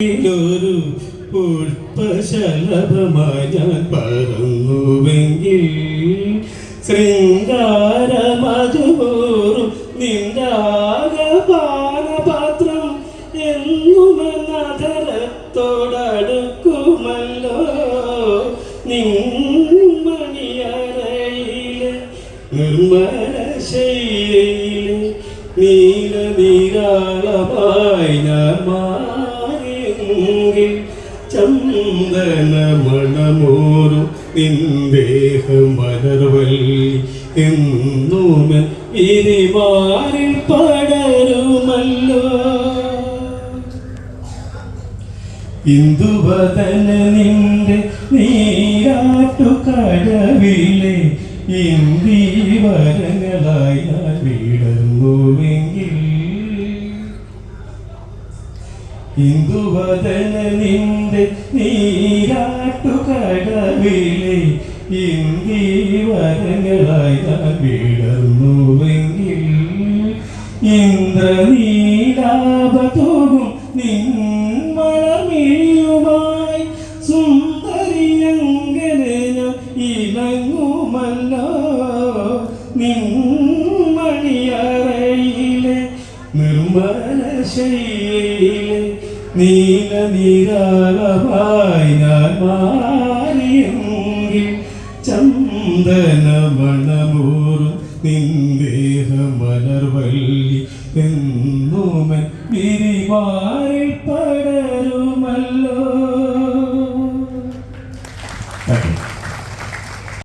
ഒരു പുഷ്പശലഭമായി ഞാൻ പറന്നുവെങ്കിൽ ശൃംഗാരമധുപോറും നിന്ദാകപാനപാത്രം എന്നുമെന്നധരത്തോടടുക്കുമല്ലോ നിൻമണിയറയിലെ നിർമ്മലശൈലയിലെ നീലനിരാളമായി ഞാൻ ചന്ദനമണമോറും നിന്ദേഹമലർവല്ലി എന്നുമൻ ഇരിമാറിൽ പടരുമല്ലോ ഇന്ദുവദന നിന്റെ നീരാട്ടുകടവിലെ ഇന്ദീവരങ്ങളായി ഞാൻ വിടർന്നുവെങ്കിൽ ഇന്ദുവദന നിന്റെ നീരാട്ടുകടവിലെ ഇന്ദീവരങ്ങളായി ഞാൻ വിടർന്നുവെങ്കിൽ ഇന്ദ്രനീലാഭത്തോടും നിൻമളമിഴിയുമായി സുന്ദരിയങ്ങനെ ഞാൻ ഇണങ്ങുമല്ലോ നിൻമണിയറയിലെ നിർമ്മലശൈലയിലെ നീലനിരാളമായി ഞാൻ മാറിയെങ്കിൽ ചന്ദനമണമോറും നിന്ദേഹമലർവല്ലി എന്നുമൻ വിരിമാറി